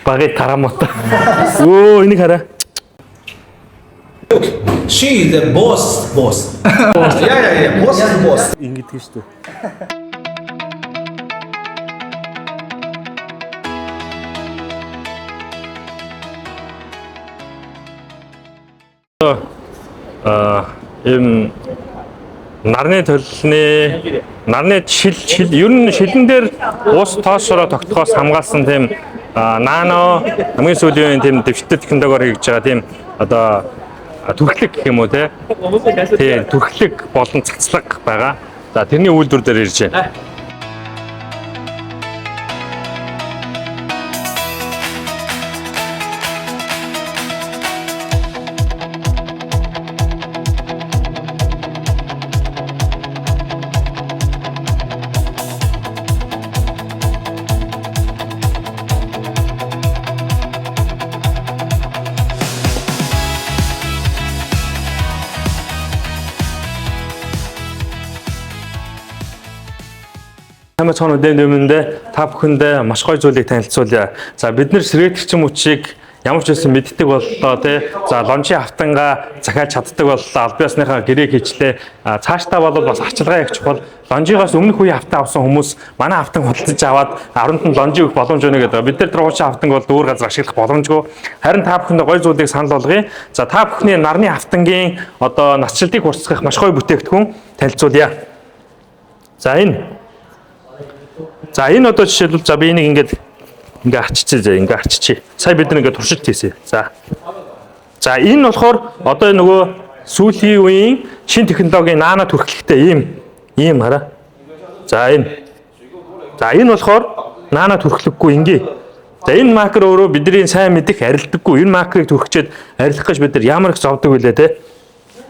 Багы тарамата. Оо энийг хараа. She is the boss. Yeah. Boss. Ингэдэг шүү дээ. Ийм нарны төлөлний нарны шил ер нь шилэн дээр уус тоошороо тогтохоос хамгаалсан тийм нано хамгийн сүүлийн тийм дэвшилтэй технологиор хийж байгаа тийм одоо түрхлэг гэх юм уу те түрхлэг болон цацлаг байгаа. За тэрний үйлдвэр дээр ирж байна. Хамаач хоног дэмэндээ та бүхэндээ маш гоё зүйлийг танилцуулъя. За бид нэр сэргээгчийн мөчийг ямар ч байсан мэддэг боллоо тий. За лонжи автангаа захиалж чаддаг боллоо. Аль биесныхаа гэрээг хийчлээ. Цаашдаа бол бас арчилгаа их чухал. Лонжигоос өмнөх үеийн автан авсан хүмүүс манай автан худалдаж аваад 10-нд лонжи өгөх боломж өгнө гэдэг. Бид нар дөрвөн автан бол дүүр газар ашиглах боломжгүй. Харин та бүхэндээ гоё зүйлийг санал болгоё. За та бүхний нарны автангийн одоо насжилтыг хурцсах маш гоё бүтээгдэхүүн танилцуулъя. За энэ одоо жишээлбэл за би энийг ингээ арччихъя. Сая бид нэг ингээ туршилт хийсэн. За энэ болохоор одоо нөгөө сүүлийн үеийн шин технологийн нано түрхлэгтэй ийм хараа. За энэ болохоор нано түрхлэггүй ингээ. За энэ макро өөрөө бидний сайн мэдих арилдаггүй. Энэ макрыг түрхчээд арилгах гэж бид нар ямар их зовдөг вүлээ те.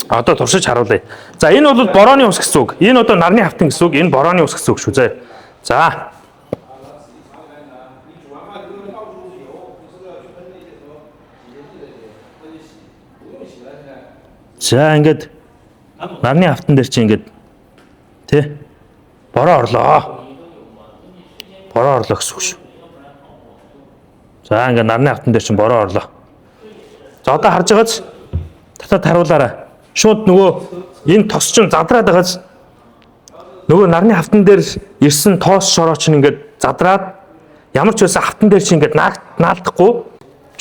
Одоо туршиж харуулъя. За энэ бол борооны ус гэсэн үг. Энэ одоо нарны автан гэсэн үг. Энэ борооны ус гэсэн үг шүү зэ. За ингээд нарны автан дээр чи ингээд тий бороо орлоо гэсэн үг шүү. За ингээд нарны автан дээр чи бороо орлоо. За одоо харж байгаач татаад харуулаарай. Шууд нөгөө энэ тос чинь задраад байгаач. Нөгөө нарны автан дээр ирсэн тоос шороо чинь ингээд задраад ямар ч байсан автан дээр чи ингээд наалдахгүй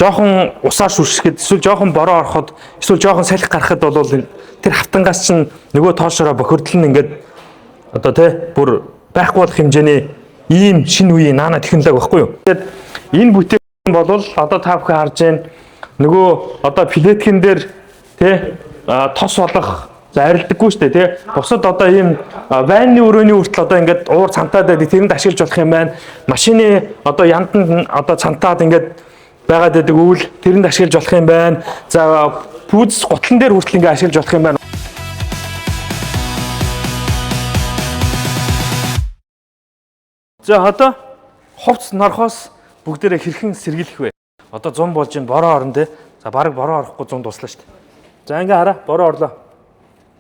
жоохон усаар шүршгэхэд эсвэл жоохон бороо ороход эсвэл жоохон салхи гарахад бол тэр автангаас чинь нөгөө тоошороо бохирдол нь ингээд одоо тий бүр байхгүй болох хэмжээний ийм шинэ үеийн нано технологи байхгүй юу. Тэгэхээр энэ бүтээгдэхүүн бол одоо та бүхэн харж байна нөгөө одоо плеткэн дээр тий тос болох арилдаггүй шүү дээ тий. Бусад одоо ийм ванны өрөөний хүртэл одоо ингээд уур цантаад байдаг тэрэнд ашиглаж болох юм байна. Машины одоо янданд одоо цантаад ингээд байгаад байдаг үйл тэрэнд ашиглаж болох юм байна. За пүүз гутлан дээр хүртэл ингээд ашиглаж болох юм байна. За одоо хувцс норхоос бүгдээрээ хэрхэн сэргийлэх вэ? Одоо 100 болж ин бороо орно те. За баг бороо орохгүй 100 дуслаа шүү дээ. За ингээ хараа бороо орлоо.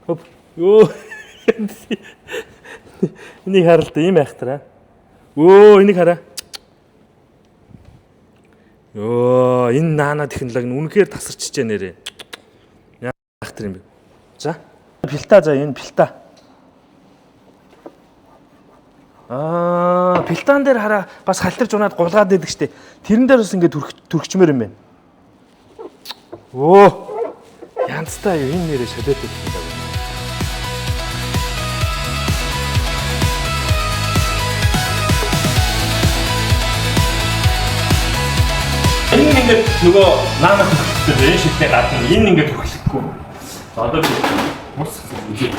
Хөп. Ёо. Энийг харалт ийм айхтараа. Энийг хараа. Ёо, энэ нано технологи нь үнэхээр тасарчж байна нэрээ. Айхтар юм бэ. За. Энэ пилта. Пилтан дээр хараа бас халтарч унаад гулгаад байдаг штэ. Тэрэн дээр бас ингэ түрхчмээр юм байна. Янзтай юу энэ нэрээ шалээд байдаг. Энэ ингээд нөгөө нано түрхэлтэй энэ шилтэй гадна энэ ингээд түрхлэхгүй. Одоо би мус үзье.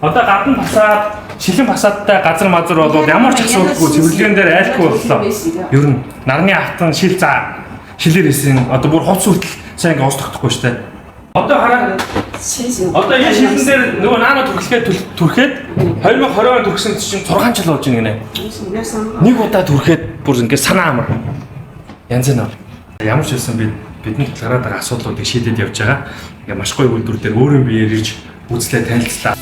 Одоо гадна басаад шилэн басаадтай газар мазар бол ямар ч асуудалгүй цэвэрлэгэн дээр айлтгүй боллоо. Ер нь нарны автан шилээр хийсэн одоо бүр хувцс хүртэл сайн ингээд ус тогтохгүй шүү дээ. Одоо хараа. Одоо энэ шилэн дээр нөгөө нано түрхээд 2020 он түрхсэн чинь 6 жил болж байна гинэ. Нэг удаа түрхээд бүр ингээд санаа амар. Янз бүр. Ямар ч байсан бидний гараад байгаа асуудлуудыг шийдээд явж байгаа. Ингээ маш гоё үйлдвэр дээр өөрөө биеэр ирж үзлээ танилцлаа.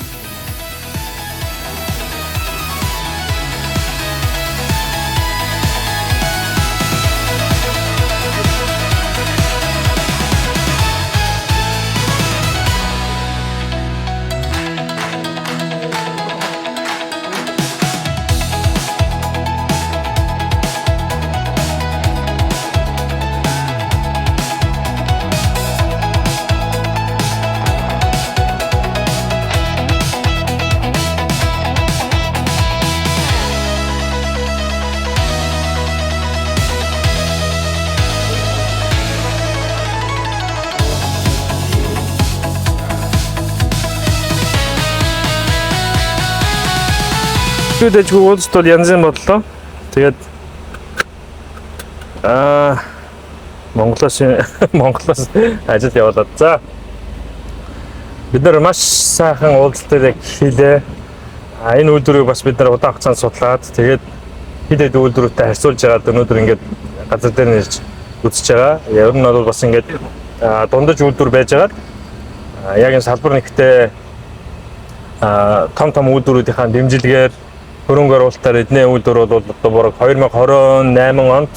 Тэд уулзт бол янз юм бодлоо. Тэгээд Монголоос ажил явуулаад. За. Бид нар маш сайхан уулзалтыг хийлээ. Энэ үйлдвэрийг бас бид нар удаан хугацаанд судлаад тэгээд хэд үйлдвэрүүтэй харьцуулж байгаад өнөөдөр ингээд газар дээр нэрж үзэж байгаа. Ер нь бол бас ингээд дундаж үйлдвэр байж байгаад яг энэ салбар нэгтээ том үйлдвэрүүдийнхаа дэмжлэгээр хөрөнгө оруулалтаар эдний үйлдвэр бол одоо бараг 2028 онд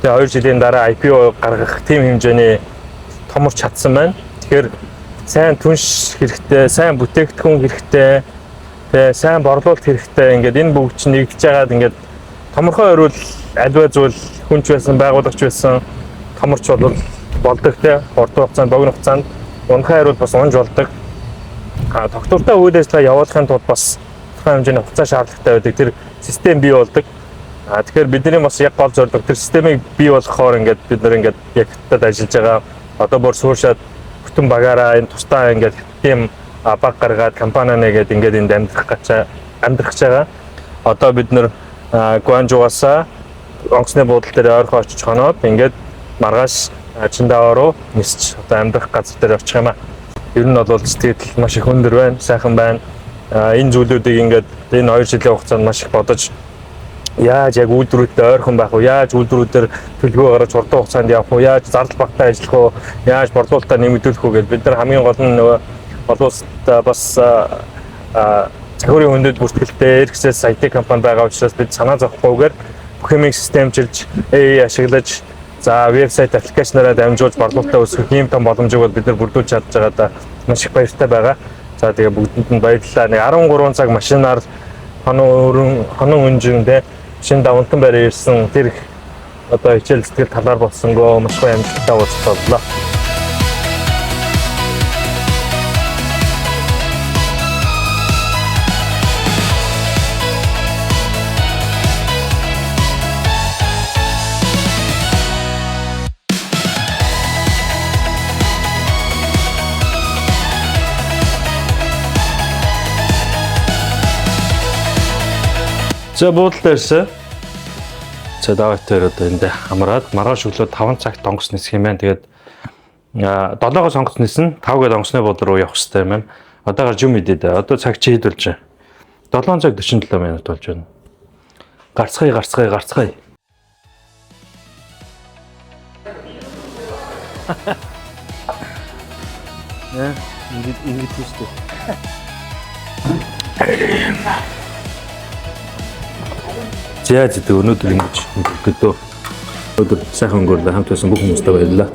тэгээ 2 жилийн дараа IPO гаргах тийм хэмжээний томорч чадсан байна. Тэгэхээр сайн түнш хэрэгтэй, сайн бүтээгдэхүүн хэрэгтэй, тэгээ сайн борлуулалт хэрэгтэй. Ингээд энэ бүгд чинь нэгдэж байгаад ингээд томорхой өрөөл альва зүйл хүнч байсан, байгуулагч байсан томорч бол болдог те. Хурдан хугацаанд, богино хугацаанд унахаа өрөөл бас унж болдог. Тогтвортой үйл ажиллагаа явуулахын тулд бас хэмжээний хугацаа шаардлагатай байдаг. Тэр систем бий болдог. Тэгэхээр бидний бас яг гол зорилго тэр системийг бий болгохоор ингээд бид нар ингээд яг хятад ажиллаж байгаа. Одоо бүр сууршаад бүтэн багаараа энэ тусдаа ингээд тийм баг гаргаад компани нэгээд ингээд энд амьдрах байгаа. Одоо бид нар Гуанчжоугаас онгоцны буудлын дээр ойрхон очиж хоноод ингээд маргааш Чиндао руу нисч одоо амьдрах газар дээр очих юм аа. Ер нь бол сэтгэл маш их өндөр байна, сайхан байна. Энэ зүйлүүдийг ингээд энэ 2 жилийн хугацаанд маш их бодож яаж яг үйлдвэрүүдэд ойрхон байх вэ? Яаж үйлдвэрүүдээр төлөвлөгөө гаргаж хурдан хугацаанд явах вэ? Яаж зардал багтаа ажиллах вэ? Яаж борлуулалтаа нэмэгдүүлэх вэ гэж бид нар хамгийн гол нь нөгөө боловсролд бас цагуурийн хөндөд бүртгэлтэй RxS IT компани байгаа учраас бид санаа зовхгүйгээр бүх юмыг системчилж AI ашиглаж за вебсайт аппликейшнаараа дамжуулж борлуулалтаа өсгөх ийм том боломжийг бол бид нар бүрдүүлж чадж байгаадаа маш их баяртай байгаа. За тэгээ бүгдэнд нь баярлалаа. Нэг 13 цаг машинаар хонон өнжиндээ шинэ давантан барь ирсэн тэр их одоо хичээл сэтгэл талаар болсонгоо маш гоё амжилттай уулзлаа. За буудлаа ирсэн. За давайтаар одоо энд хамраад маргааш өглөө 5 цагт онгоц нисэх юм байна. Тэгээд 7-оос онгоц нисэн 5-гээд онгоцны буудлын руу явах хэрэгтэй юм байна. Одоо гарч юм идээд. Одоо цаг чи хэд болж байна? 7 цаг 47 минут болж байна. Гарцгаая. Ингэж үстэй. Зяа зэдэг өнөөдөр ингэж өгдөө. Өнөөдөр сайхан өнгөрлөө хамт байсан бүх хүмүүстээ баярлалаа.